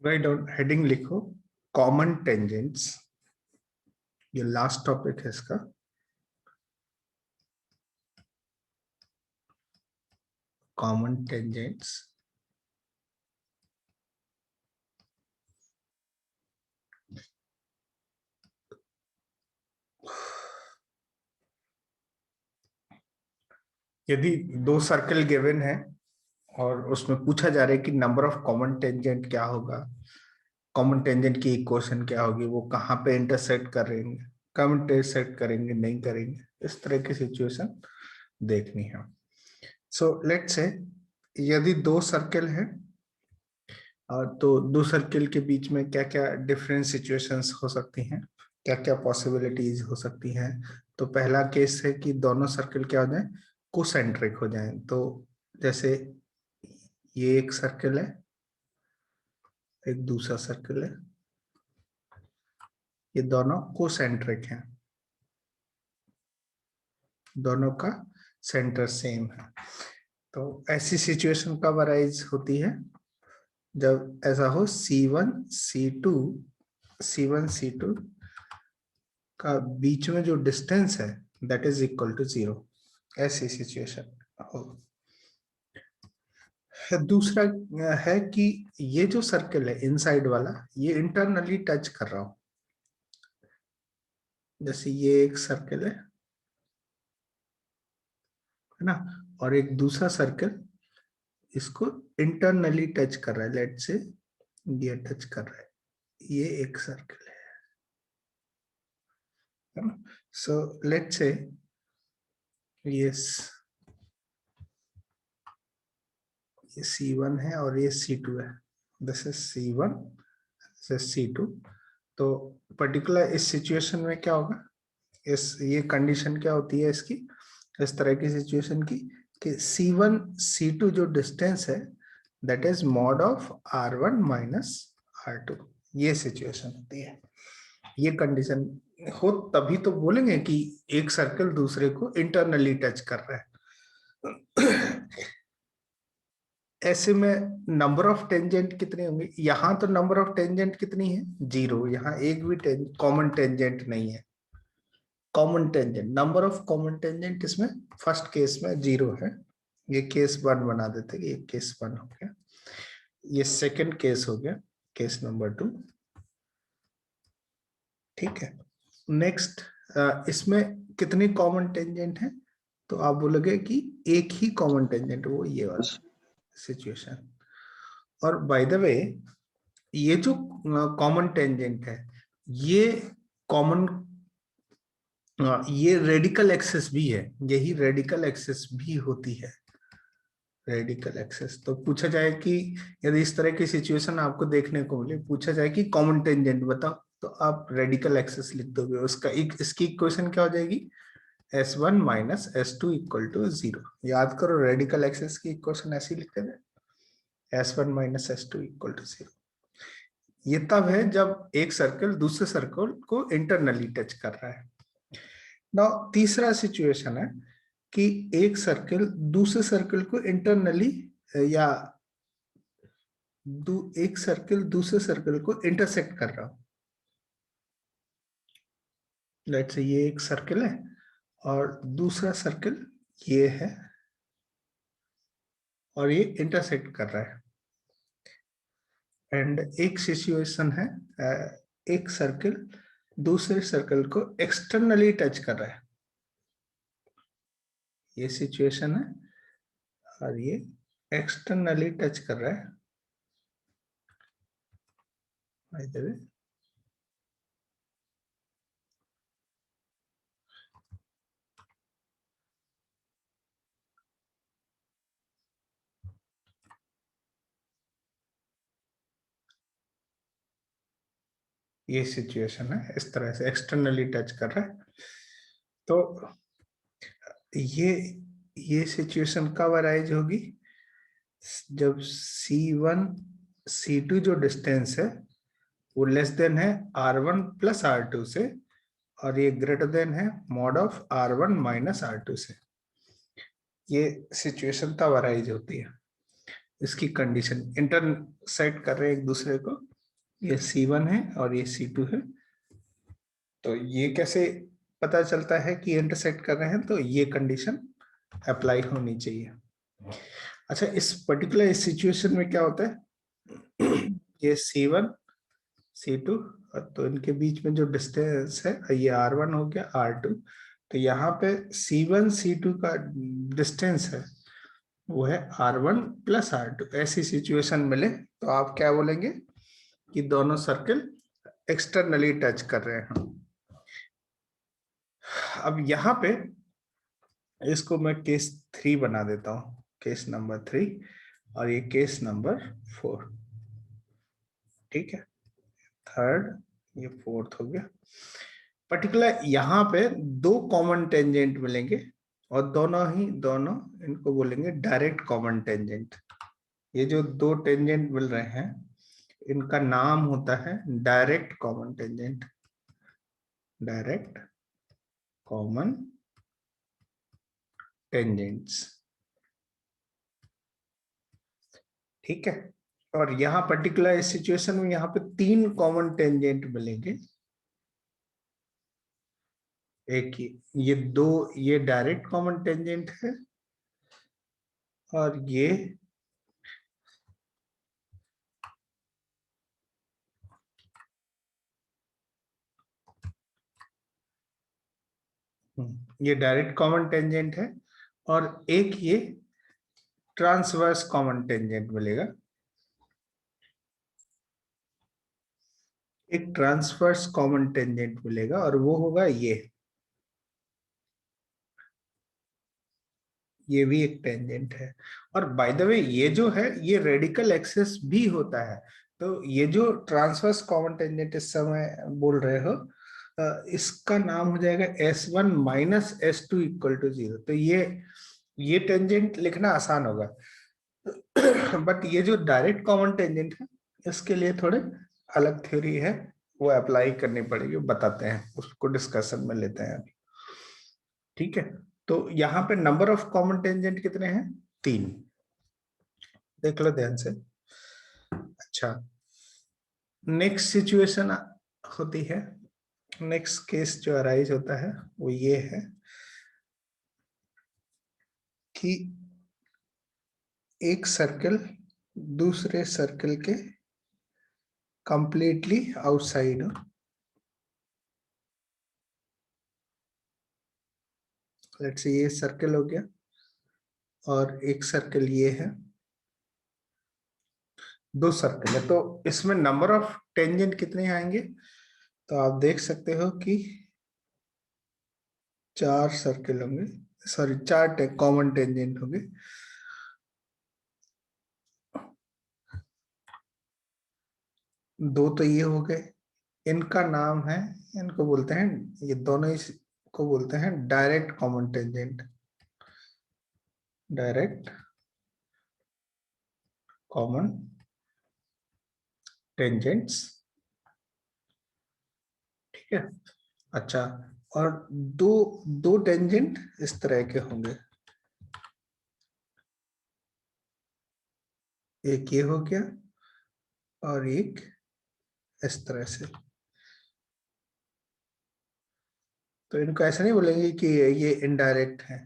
Write down, heading लिखो common tangents, ये last topic है इसका। कॉमन टेंजेंट्स, यदि दो सर्कल गिवन है और उसमें पूछा जा रहा है कि नंबर ऑफ कॉमन टेंजेंट क्या होगा, कॉमन टेंजेंट की इक्वेशन क्या होगी, वो कहाँ पे इंटरसेक्ट करेंगे, कब इंटरसेक्ट करेंगे, नहीं करेंगे, इस तरह की सिचुएशन देखनी है। सो लेट्स से यदि दो सर्कल है तो दो सर्कल के बीच में क्या क्या डिफरेंट सिचुएशंस हो सकती हैं, क्या क्या पॉसिबिलिटीज हो सकती हैं। तो पहला केस है कि दोनों सर्कल क्या हो जाए, कोसेंट्रिक हो जाए। तो जैसे ये एक सर्कल है, एक दूसरा सर्कल है, ये दोनों कोसेंट्रिक हैं, दोनों का सेंटर सेम है। तो ऐसी सिचुएशन कब अराइज होती है, जब ऐसा हो C1 C2 C1 C2 का बीच में जो डिस्टेंस है दैट इज इक्वल टू 0, ऐसी सिचुएशन हो। दूसरा है कि ये जो सर्कल है इनसाइड वाला, ये इंटरनली टच कर रहा हो। जैसे ये एक सर्कल है ना, और एक दूसरा सर्कल इसको इंटरनली टच कर रहा है, लेट से ये टच कर रहा है, ये एक सर्कल है ना। सो लेट से ये C1 है और ये C2 है, this is C1, this is C2। तो पर्टिकुलर इस सिचुएशन में क्या होगा, इस ये कंडीशन क्या होती है इसकी, इस तरह की सिचुएशन की, कि C1 C2 जो डिस्टेंस है that is mod of R1 minus R2, ये सिचुएशन होती है। ये कंडीशन हो तभी तो बोलेंगे कि एक सर्कल दूसरे को इंटरनली टच कर रहा है। ऐसे में नंबर ऑफ टेंजेंट कितने होंगे, यहां तो नंबर ऑफ टेंजेंट कितनी है, 0, यहाँ एक भी कॉमन टेंजेंट नहीं है। Common tangent, number of common tangent इसमें फर्स्ट केस में 0 है, ये केस 1 बना देते, ये केस 1 हो गया, ये सेकंड केस हो गया, केस नंबर 2। ठीक है, नेक्स्ट इसमें कितनी कॉमन टेंजेंट है, तो आप बोलोगे कि एक ही कॉमन टेंजेंट, वो ये वाला सिचुएशन। और बाय द वे ये जो कॉमन टेंजेंट है, ये कॉमन, ये रेडिकल एक्सेस भी है, यही रेडिकल एक्सेस भी होती है, रेडिकल एक्सेस। तो पूछा जाए कि यदि इस तरह की सिचुएशन आपको देखने को मिले, पूछा जाए कि कॉमन टेंजेंट बताओ, तो आप रेडिकल एक्सेस लिख दोगे, उसका एक इसकी इक्वेशन क्या हो जाएगी, S1 minus S2 equal to 0। याद करो रेडिकल एक्सेस की इक्वेशन ऐसी लिखते थे, S1 minus S2 equal to 0। ये तब है जब एक सर्कल दूसरे सर्कल को इंटरनली टच कर रहा है। नाउ तीसरा सिचुएशन है कि एक सर्कल दूसरे सर्कल को इंटरनली, या एक सर्कल दूसरे सर्कल को इंटरसेक्ट कर रहा हो। लेट्स से ये एक सर्कल है और दूसरा सर्कल ये है और ये इंटरसेक्ट कर रहा है। एंड एक सिचुएशन है, एक सर्कल दूसरे सर्कल को एक्सटर्नली टच कर रहा है, ये सिचुएशन है, और ये एक्सटर्नली टच कर रहा है। बाय द वे ये सिचुएशन है, इस तरह से एक्सटर्नली टच कर रहा है। तो ये सिचुएशन कब अराइज होगी, जब C1 C2 जो डिस्टेंस है वो लेस देन है R1 प्लस R2 से, और ये ग्रेटर देन है mod of R1 minus R2 से। ये सिचुएशन तब अराइज होती है, इसकी कंडीशन इंटरसेक्ट कर रहे हैं एक दूसरे को, ये C1 है और ये C2 है। तो ये कैसे पता चलता है कि इंटरसेक्ट कर रहे हैं? तो ये कंडीशन अप्लाई होनी चाहिए। अच्छा, इस पर्टिकुलर सिचुएशन में क्या होता है? ये C1 C2, तो इनके बीच में जो डिस्टेंस है ये R1 हो गया, R2। तो यहाँ पे C1 C2 का डिस्टेंस है वो है R1 प्लस R2। ऐसी सिचुएशन मिले तो आप क्या बोलेंगे कि दोनों सर्कल एक्सटर्नली टच कर रहे हैं। अब यहाँ पे इसको मैं केस 3 बना देता हूं, केस नंबर 3, और ये केस नंबर 4। ठीक है, थर्ड, ये फोर्थ हो गया। पर्टिकुलर यहाँ पे दो कॉमन टेंजेंट मिलेंगे और दोनों इनको बोलेंगे डायरेक्ट कॉमन टेंजेंट। ये जो दो टेंजेंट मिल रहे हैं इनका नाम होता है direct common tangent, direct common tangents. ठीक है, और यहाँ पर्टिकुलर इस सिचुएशन में यहाँ पे तीन कॉमन टेंजेंट मिलेंगे। एक ये दो, ये डायरेक्ट कॉमन टेंजेंट है और ये डायरेक्ट कॉमन टेंजेंट है, और एक ये ट्रांसवर्स कॉमन टेंजेंट मिलेगा। एक ट्रांसवर्स कॉमन टेंजेंट मिलेगा और वो होगा ये भी एक टेंजेंट है। और बाय द वे ये जो है ये रेडिकल एक्सेस भी होता है। तो ये जो ट्रांसवर्स कॉमन टेंजेंट इस समय बोल रहे हो, इसका नाम हो जाएगा S1 minus S2 equal to 0। तो ये टेंजेंट लिखना आसान होगा। बट ये जो डायरेक्ट कॉमन टेंजेंट है इसके लिए थोड़े अलग थ्योरी है, वो अप्लाई करनी पड़ेगी, बताते हैं, उसको डिस्कशन में लेते हैं अभी। ठीक है, तो यहाँ पे नंबर ऑफ कॉमन टेंजेंट कितने हैं? 3। देख लो ध्यान से। अच्छा, नेक्स्ट सिचुएशन होती है, नेक्स्ट केस जो अराइज होता है वो ये है कि एक सर्कल दूसरे सर्कल के कंप्लीटली आउटसाइड हो। लेट्स से ये सर्कल हो गया और एक सर्कल ये है, दो सर्कल है। तो इसमें नंबर ऑफ टेंजेंट कितने आएंगे? तो आप देख सकते हो कि 4 सर्कल होंगे, सॉरी 4 कॉमन टेंजेंट होंगे। दो तो ये हो गए, इनका नाम है, इनको बोलते हैं, ये दोनों इसको बोलते हैं direct common tangent, direct common tangents. ठीक है, अच्छा, और दो दो टेंजेंट इस तरह के होंगे, एक ये हो गया और एक इस तरह से। तो इनको ऐसा नहीं बोलेंगे कि ये इनडायरेक्ट है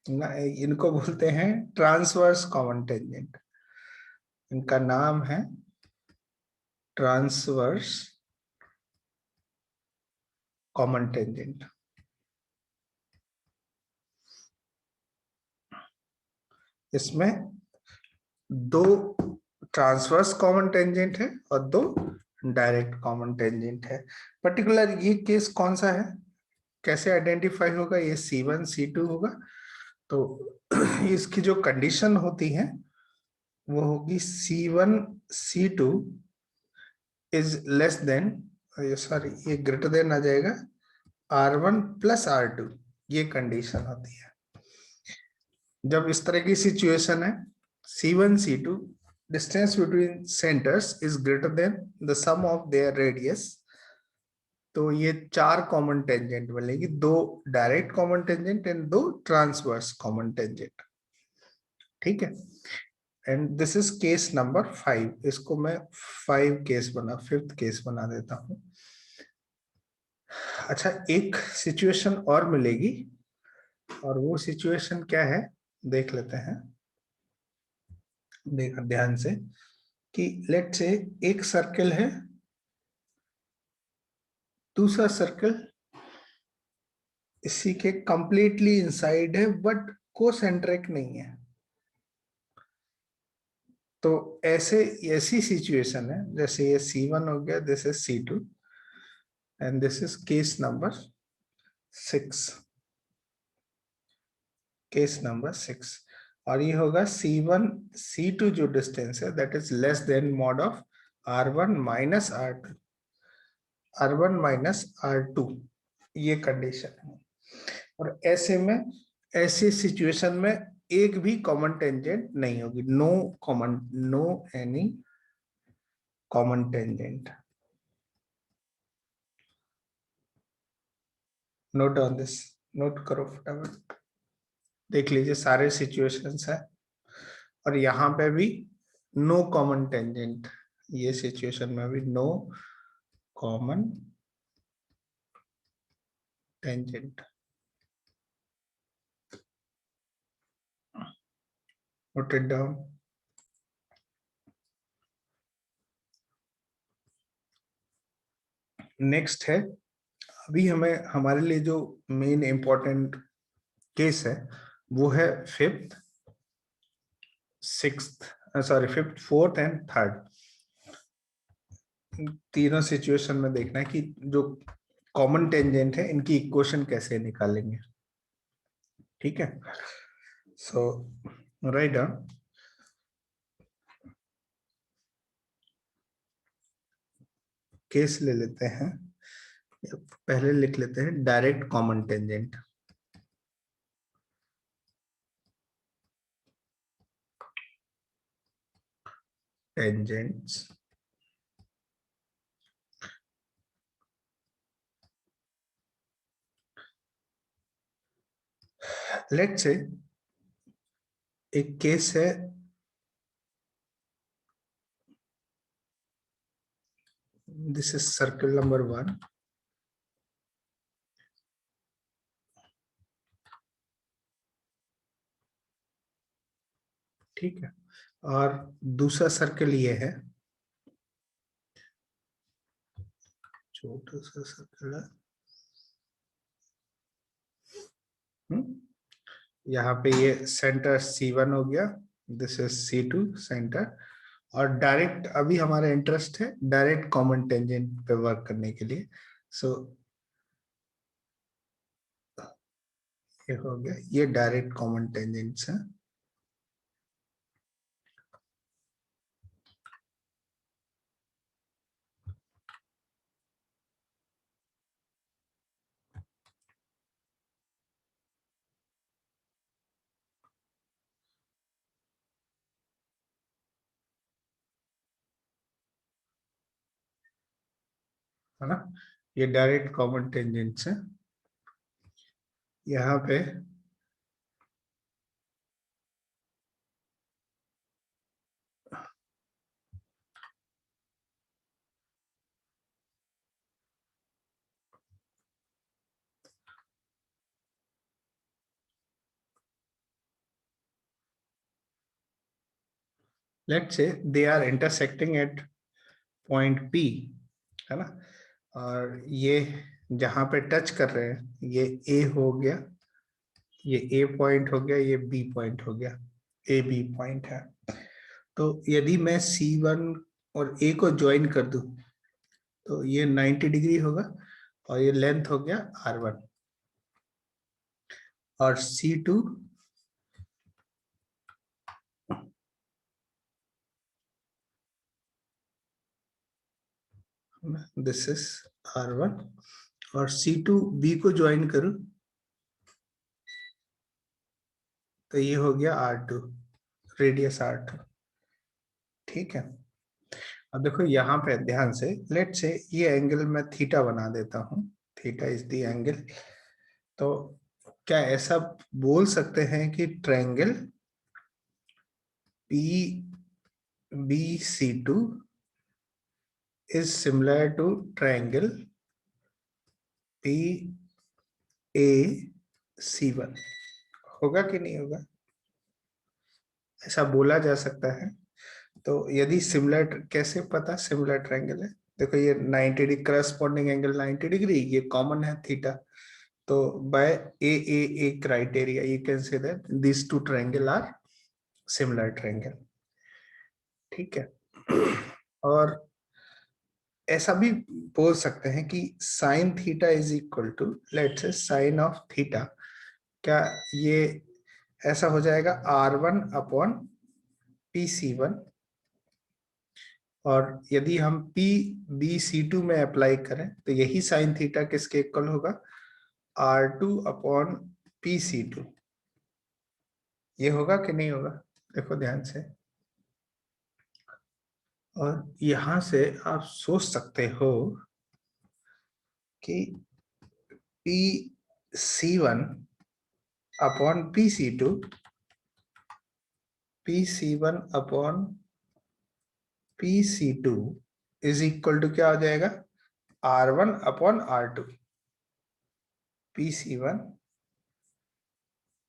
ना, इनको बोलते हैं ट्रांसवर्स कॉमन टेंजेंट। इनका नाम है ट्रांसवर्स कॉमन टेंजेंट। इसमें दो ट्रांसवर्स कॉमन टेंजेंट है और दो डायरेक्ट कॉमन टेंजेंट है। पर्टिकुलर ये केस कौन सा है, कैसे आइडेंटिफाई होगा? ये C1 C2 होगा। तो इसकी जो कंडीशन होती है वो होगी C1 C2 is less than, sorry ये ग्रेटर देन आ जाएगा R1 प्लस R2। ये कंडीशन होती है जब इस तरह की सिचुएशन है, C1 C2 distance between centers is greater than the sum of their radius। तो ये 4 कॉमन टेंजेंट मिलेगी, 2 direct common tangent and 2 transverse common tangent. ठीक है, and this is case number 5। इसको मैं 5th केस बना देता हूँ। अच्छा, एक सिचुएशन और मिलेगी, और वो सिचुएशन क्या है देख लेते हैं। देखा ध्यान से कि लेट से एक सर्कल है, दूसरा सर्कल इसी के कंप्लीटली इनसाइड है बट कोसेंट्रिक नहीं है। तो ऐसी सिचुएशन है, जैसे ये C1 हो गया, this is C2 and this is case number 6। और ये होगा C1 C2 जो डिस्टेंस है that is less than mod of R1 minus R2, ये कंडीशन है। और ऐसे में, ऐसी सिचुएशन में एक भी कॉमन टेंजेंट नहीं होगी, no any common tangent. Note on this, note करो फटाफट। देख लीजिए सारे सिचुएशंस है, और यहाँ पे भी नो कॉमन टेंजेंट, ये सिचुएशन में भी no common tangent. Note it down. Next है, अभी हमें हमारे लिए जो मेन इंपॉर्टेंट केस है वो है 5th, 6th, sorry 5th, 4th and 3rd। तीनों सिचुएशन में देखना है कि जो कॉमन टेंजेंट है इनकी इक्वेशन कैसे निकालेंगे। ठीक है, सो राइट डाउन। केस ले लेते हैं, पहले लिख लेते हैं direct common tangent. Tangents let's say एक केस है, दिस इज सर्कल नंबर 1, ठीक है, और दूसरा सर्कल ये है, छोटा सा सर्कल है, यहाँ पे ये सेंटर C1 हो गया, दिस इज C2 सेंटर। और डायरेक्ट अभी हमारा इंटरेस्ट है डायरेक्ट कॉमन टेंजेंट पे वर्क करने के लिए। सो ये हो गया, ये डायरेक्ट कॉमन टेंजेंट्स है। है ना, ये डायरेक्ट कॉमन टेंजेंट्स है। यहाँ पे let's say they are intersecting at point P, है ना, और ये जहां पे टच कर रहे हैं ये A हो गया, ये A पॉइंट हो गया, ये B पॉइंट हो गया, A B पॉइंट है। तो यदि मैं C1 और A को ज्वाइन कर दूं तो ये 90 डिग्री होगा, और ये लेंथ हो गया R1, और C2 दिस इज R1, और C2 B को ज्वाइन करूं तो ये हो गया R2, रेडियस R2। ठीक है, अब देखो यहाँ पे ध्यान से, लेट से ये एंगल मैं थीटा बना देता हूँ, थीटा इज द एंगल। तो क्या ऐसा बोल सकते हैं कि triangle PBC2 is similar to triangle PAC1। होगा कि नहीं होगा? ऐसा बोला जा सकता है। तो यदि सिमिलर, कैसे पता सिमिलर ट्रायंगल है? देखो ये 90 डिग्री करस्पॉन्डिंग एंगल 90 डिग्री, ये कॉमन है थीटा। तो by A criteria you can say that this two triangle are similar triangle. ठीक है। और ऐसा भी बोल सकते हैं कि sine theta is equal to let's say sine of theta. क्या ये ऐसा हो जाएगा R1 अपॉन PC1, और यदि हम PBC2 में अप्लाई करें तो यही साइन थीटा किसके इक्वल होगा? R2 upon PC2। ये होगा कि नहीं होगा? देखो ध्यान से। और यहां से आप सोच सकते हो कि PC1 upon PC2, PC1 upon PC2 is equal to क्या हो जाएगा? R1 upon R2।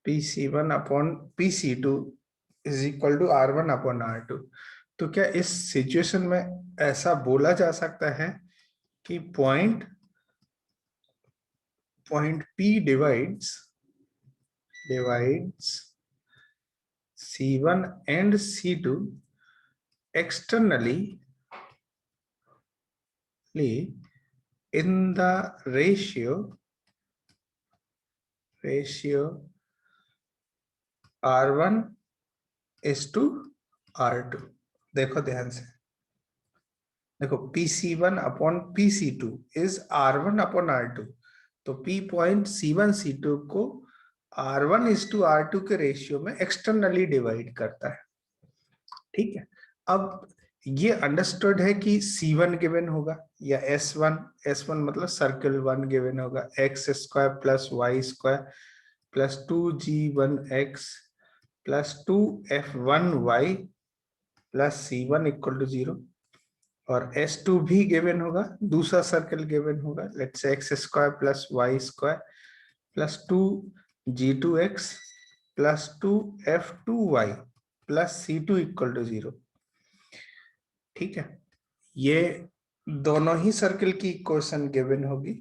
PC1 upon PC2 is equal to R1 upon R2। तो क्या इस सिचुएशन में ऐसा बोला जा सकता है कि point P divides C1 and C2 externally in the ratio R1 is to R2। देखो ध्यान से, देखो PC1 upon PC2 is R1 upon R2। तो P पॉइंट C1 C2 को R1 is to R2 के रेशियो में एक्सटर्नली डिवाइड करता है। ठीक है। अब ये अंडरस्टूड है कि C1 गिवन होगा या S1 मतलब सर्कल 1 गिवन होगा, x² plus y² plus 2g1x plus 2f1y plus C1 equal to 0। और S2 भी गिवन होगा, दूसरा सर्कल गिवन होगा, let's say x² plus y² plus 2g2x plus 2f2y plus C2 equal to 0। ठीक है। ये दोनों ही सर्कल की इक्वेशन गिवन होगी।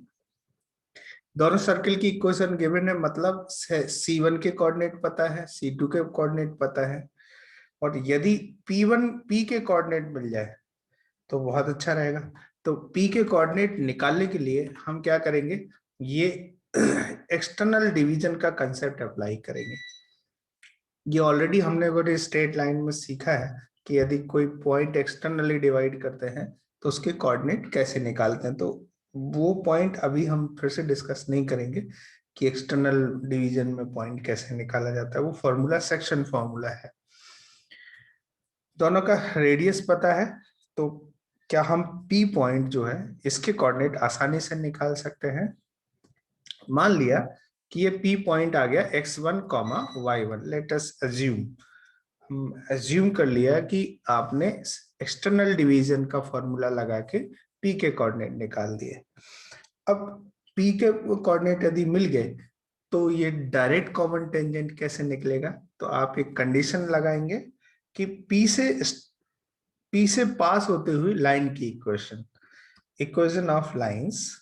दोनों सर्कल की इक्वेशन गिवन है मतलब C1 के कोऑर्डिनेट पता है, C2 के कोऑर्डिनेट पता है। और यदि P के कोऑर्डिनेट मिल जाए तो बहुत अच्छा रहेगा। तो P के कोऑर्डिनेट निकालने के लिए हम क्या करेंगे? ये एक्सटर्नल डिवीजन का कंसेप्ट अप्लाई करेंगे। ये ऑलरेडी हमने वो स्ट्रेट लाइन में सीखा है कि यदि कोई पॉइंट एक्सटर्नली डिवाइड करते हैं तो उसके कोऑर्डिनेट कैसे निकालते हैं। तो वो पॉइंट अभी हम फिर से डिस्कस नहीं करेंगे कि एक्सटर्नल डिवीजन में पॉइंट कैसे निकाला जाता है। वो फॉर्मूला सेक्शन फॉर्मूला है। दोनों का रेडियस पता है तो क्या हम P पॉइंट जो है इसके कोऑर्डिनेट आसानी से निकाल सकते हैं? मान लिया कि ये P पॉइंट आ गया x1, y1। Let us assume, हम अज्यूम कर लिया कि आपने एक्सटर्नल डिवीजन का फॉर्मूला लगा के P के कोऑर्डिनेट निकाल दिए। अब P के कोऑर्डिनेट यदि मिल गए तो ये डायरेक्ट कॉमन टेंजेंट कैसे निकलेगा? तो आप एक कंडीशन लगाएंगे कि P से पास होते हुए लाइन की equation of lines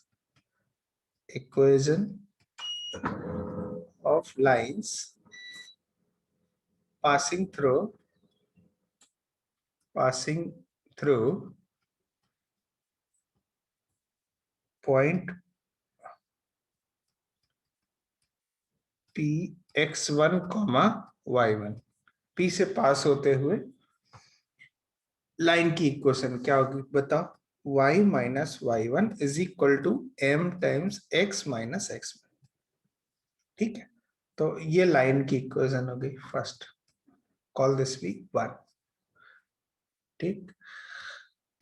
passing through point P x1, y1। P से पास होते हुए लाइन की इक्वेशन क्या होगी बताओ? y minus y1 is equal to m times x minus x1। ठीक है। तो ये लाइन की इक्वेशन हो गई फर्स्ट। कॉल दिस भी 1। ठीक।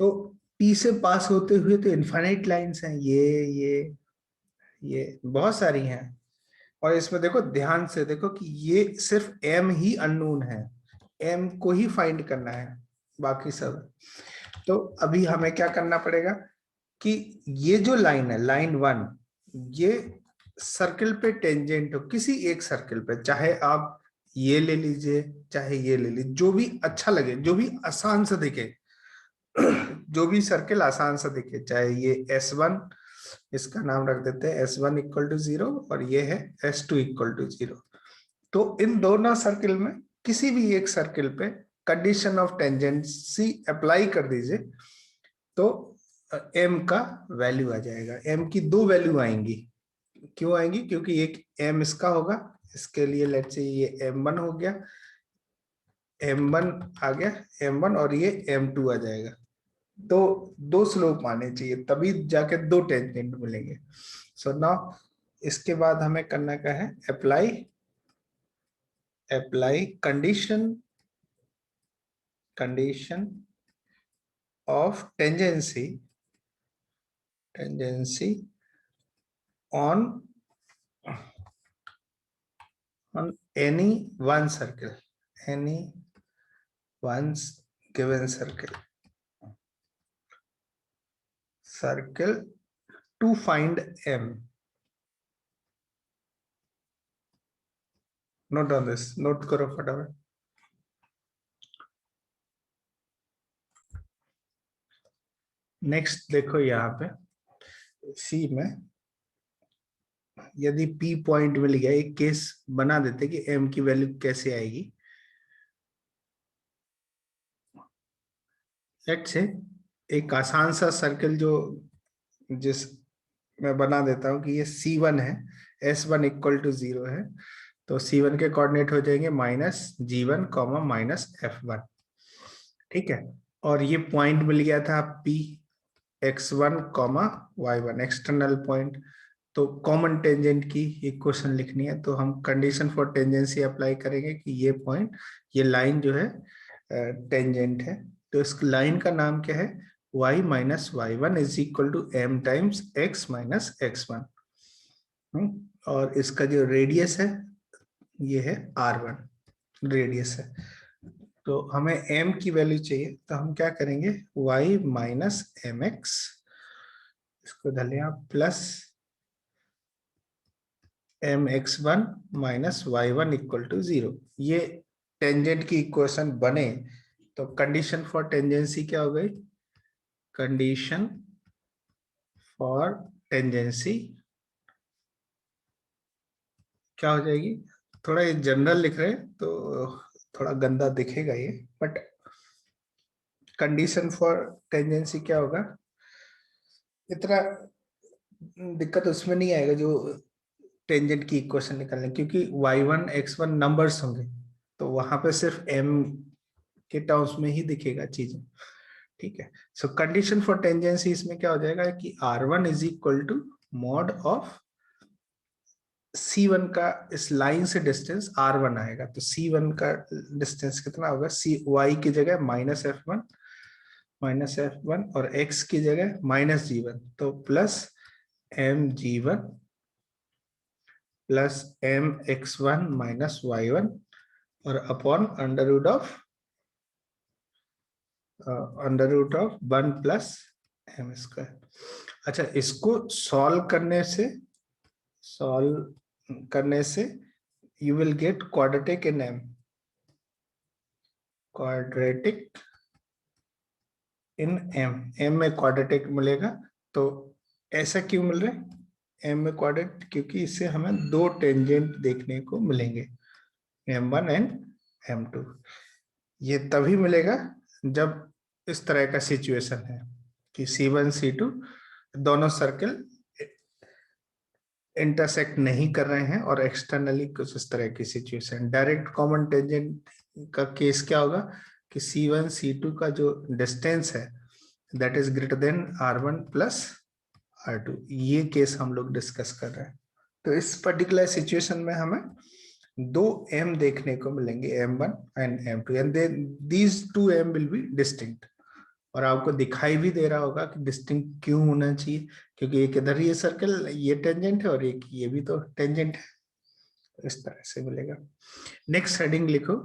तो P से पास होते हुए तो इनफाइनाइट लाइंस हैं, ये बहुत सारी हैं। और इसमें देखो ध्यान से देखो कि ये सिर्फ m ही अननोन है, एम को ही फाइंड करना है, बाकी सब। तो अभी हमें क्या करना पड़ेगा कि ये जो लाइन है, लाइन 1, ये सर्कल पे टेंजेंट हो, किसी एक सर्कल पे, चाहे आप ये ले लीजिए चाहे ये ले लीजिए, जो भी अच्छा लगे, जो भी आसान से दिखे, जो भी सर्कल आसान से दिखे, चाहे ये S1, इसका नाम रख देते हैं S1 इक्वल टू 0 और ये है S2 इक्वल टू 0। तो इन दोनों सर्कल में किसी भी एक सर्कल पे कंडीशन ऑफ टेंजेंसी अप्लाई कर दीजिए, तो m का वैल्यू आ जाएगा। m की दो वैल्यू आएंगी, क्यों आएंगी? क्योंकि एक m इसका होगा, इसके लिए लेट्स से ये m1 हो गया, m1 आ गया, m1, और ये m2 आ जाएगा। तो दो स्लोप आने चाहिए, तभी जाके दो टेंजेंट मिलेंगे। सो नाउ इसके बाद हमें करना क्या है? Apply condition of tangency on any one circle, any one given circle to find m. Note on this, note करो फटाफट। नेक्स्ट देखो यहाँ पे सी में, यदि P पॉइंट मिल गया, एक केस बना देते कि M की वैल्यू कैसे आएगी। लेट्स से एक आसान सा सर्कल जो जिस मैं बना देता हूं कि ये C1 है, S1 इक्वल टू 0 है, तो C1 के कोऑर्डिनेट हो जाएंगे -G1 -F1। ठीक है, और ये पॉइंट मिल गया था P x1 y1 external point. तो कॉमन टेंजेंट की इक्वेशन लिखनी है, तो हम कंडीशन फॉर टेंजेंसी अप्लाई करेंगे कि ये पॉइंट, ये लाइन जो है टेंजेंट है। तो इस लाइन का नाम क्या है? y minus y1 is equal to m times x minus x1। और इसका जो रेडियस है ये है r1 रेडियस है। तो हमें m की वैल्यू चाहिए, तो हम क्या करेंगे? y माइनस mx, इसको डालें आप, plus mx1 minus y1 equal to 0। ये टेंजेंट की इक्वेशन बने तो कंडीशन फॉर टेंजेंसी क्या हो गई? कंडीशन फॉर टेंजेंसी क्या हो जाएगी? थोड़ा ये जनरल लिख रहे हैं तो थोड़ा गंदा दिखेगा ये, बट कंडीशन फॉर टेंजेंसी क्या होगा? इतना दिक्कत उसमें नहीं आएगा जो टेंजेंट की इक्वेशन निकालने, क्योंकि y1 x1 नंबर्स होंगे, तो वहां पे सिर्फ m के टर्म्स में ही दिखेगा चीजें। ठीक है, सो कंडीशन फॉर टेंजेंसी इसमें क्या हो जाएगा कि r1 is equal to mod of C1 का इस लाइन से डिस्टेंस R1 आएगा, तो C1 का डिस्टेंस कितना होगा? y की जगह -F1 और x की जगह -G1, तो plus mg1 plus mx1 minus y1 और upon under root of 1 plus m square. अच्छा, इसको सॉल्व करने से you will get quadratic in m, quadratic in m में क्वाड्रेटिक मिलेगा। तो ऐसा क्यों मिल रहा है m में क्वाड्रेटिक? क्योंकि इससे हमें दो टेंजेंट देखने को मिलेंगे, m1 एंड m2। ये तभी मिलेगा जब इस तरह का सिचुएशन है कि C1 C2 दोनों सर्कल इंटरसेक्ट नहीं कर रहे हैं और एक्सटर्नली कुछ इस तरह की सिचुएशन। डायरेक्ट कॉमन टेंजेंट का केस क्या होगा कि C1 C2 का जो डिस्टेंस है that is greater than R1 plus R2, ये केस हम लोग डिस्कस कर रहे हैं। तो इस पर्टिकुलर सिचुएशन में हमें दो m देखने को मिलेंगे, m1 and m2, and these two m will be distinct. और आपको दिखाई भी दे रहा होगा कि डिस्टिंक्ट क्यों होना चाहिए, क्योंकि एक इधर ये सर्कल ये टेंजेंट है और एक ये भी तो टेंजेंट है, इस तरह से मिलेगा। नेक्स्ट हेडिंग लिखो,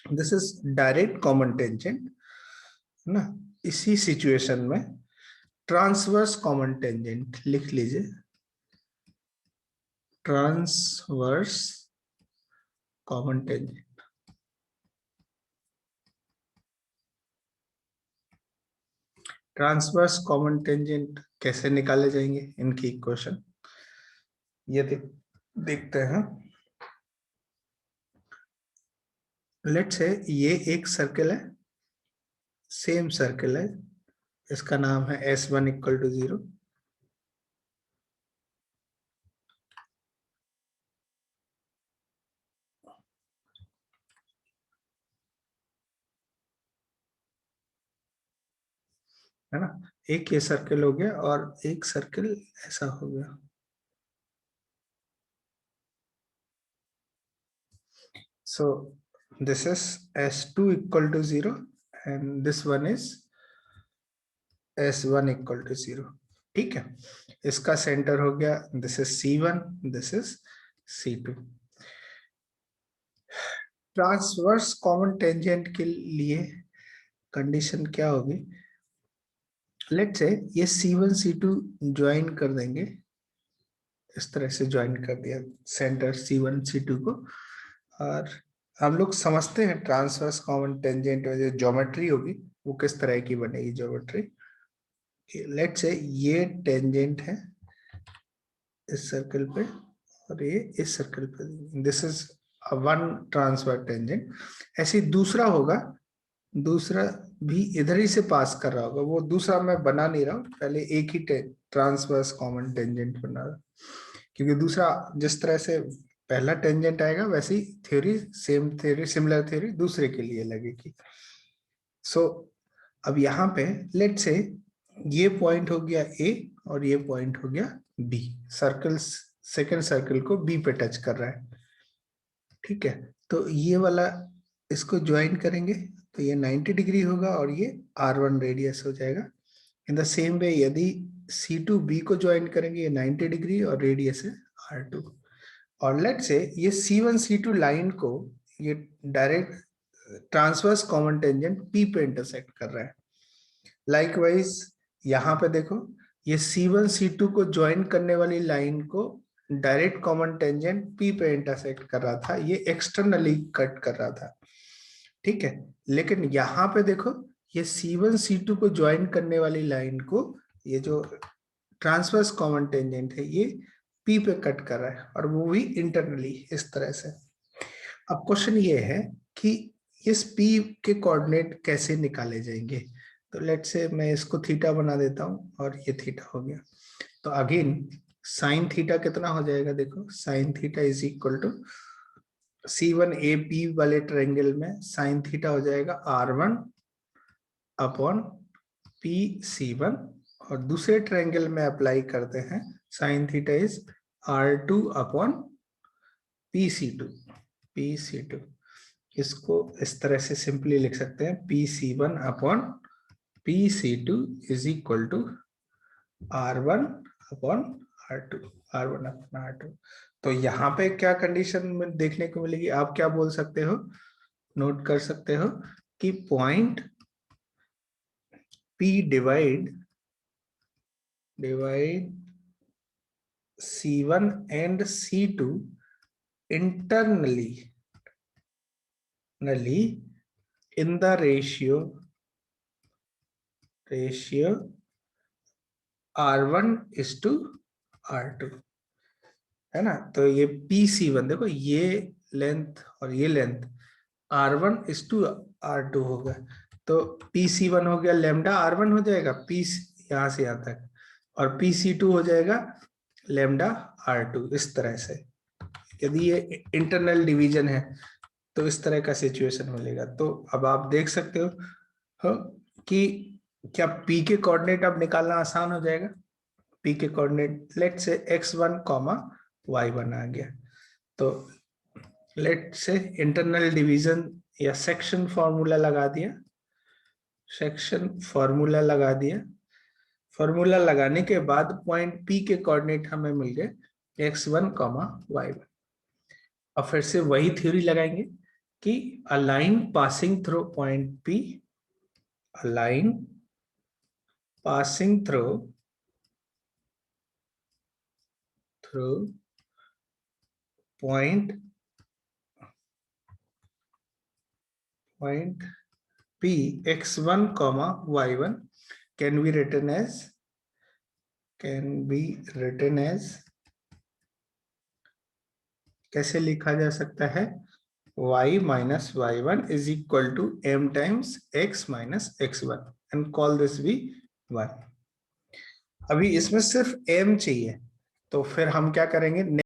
this is direct common tangent ना। इसी सिचुएशन में ट्रांसवर्स कॉमन टेंजेंट लिख लीजिए, transverse common tangent. Transverse common tangent कैसे निकाले जाएंगे इनकी इक्वेशन, ये देखते हैं। लेट्स से ये एक सर्कल है, सेम सर्कल है, इसका नाम है S1 इक्वल टू 0। है ना, एक ये सर्कल हो गया और एक सर्कल ऐसा हो गया। So this is S2 equal to 0 and this one is S1 equal to 0। ठीक है, इसका सेंटर हो गया, this is C1, this is C2। Transverse common tangent के लिए कंडीशन क्या होगी, लेट्स से ये C1 C2 ज्वाइन कर देंगे, इस तरह से ज्वाइन कर दिया सेंटर C1 C2 को। और हम लोग समझते हैं ट्रांसवर्स कॉमन टेंजेंट में जो ज्योमेट्री होगी वो किस तरह की बनेगी ज्योमेट्री। लेट्स से ये टेंजेंट है इस सर्कल पे और ये इस सर्कल पे, this is one transverse tangent. ऐसे दूसरा होगा, दूसरा भी इधर ही से पास कर रहा होगा, वो दूसरा मैं बना नहीं रहा हूँ, पहले एक ही ट्रांसवर्स कॉमन टेंजेंट बना रहा, क्योंकि दूसरा जिस तरह से पहला टेंजेंट आएगा वैसी theory, same theory, similar theory दूसरे के लिए लगेगी। सो अब यहाँ पे लेट से ये पॉइंट हो गया ए और ये पॉइंट हो गया बी, सर्कल सेकेंड सर्कल को बी पे टच कर रहा है। ठीक है, तो ये वाला इसको ज्वाइन करेंगे तो ये 90 डिग्री होगा और ये R1 रेडियस हो जाएगा। इन द सेम वे यदि C2 B को ज्वाइन करेंगे, ये 90 डिग्री और रेडियस है R2। और लेट से ये C1 C2 लाइन को ये direct transverse common tangent P पे इंटरसेक्ट कर रहा है। लाइकवाइज यहाँ पे देखो, ये C1 C2 को ज्वाइन करने वाली लाइन को डायरेक्ट कॉमन टेंजेंट P पे इंटरसेक्ट कर रहा था, ये एक्सटर्नली कट कर रहा था। ठीक है, लेकिन यहाँ पे देखो ये C1 C2 को ज्वाइन करने वाली लाइन को ये जो ट्रांसवर्स कॉमन टेंजेंट है ये P पे कट कर रहा है और वो भी इंटरनली इस तरह से। अब क्वेश्चन ये है कि इस P के कोऑर्डिनेट कैसे निकाले जाएंगे। तो लेट्स से मैं इसको थीटा बना देता हूं और ये थीटा हो गया। तो अगेन साइन थीटा कितना हो जाएगा, देखो sine theta is equal to C1 AP वाले ट्रायंगल में साइन थीटा हो जाएगा R1 अपॉन PC1, और दूसरे ट्रायंगल में अप्लाई करते हैं sign theta is R2 upon PC2। इसको इस तरह से सिंपली लिख सकते हैं PC1 upon PC2 is equal to R1 upon R2। तो यहाँ पे क्या कंडीशन में देखने को मिलेगी, आप क्या बोल सकते हो, नोट कर सकते हो कि point P divide C1 and C2 internally in the ratio R1:R2, है ना। तो ये PC1 देखो, ये लेंथ और ये लेंथ R1:R2 होगा, तो PC1 हो गया लेमडा R1 हो जाएगा P यहाँ से यहाँ तक, और PC2 हो जाएगा लेमडा R2 इस तरह से। यदि ये इंटरनल डिवीजन है तो इस तरह का सिचुएशन मिलेगा। तो अब आप देख सकते हो कि क्या P के कोऑर्डिनेट अब निकालना आसान हो जाएगा। P के कोऑर्डिनेट लेट से x1, y1 आ गया, तो लेट से इंटरनल डिवीजन या सेक्शन फॉर्मूला लगा दिया, फॉर्मूला लगाने के बाद पॉइंट P के कोऑर्डिनेट हमें मिल गए x1, y1। अब फिर से वही थ्योरी लगाएंगे कि a line passing through point P, a line passing through point P x1 comma y1 can be written as कैसे लिखा जा सकता है, y minus y1 is equal to m times x minus x1 and call this be 1. अभी इसमें सिर्फ m चाहिए, तो फिर हम क्या करेंगे,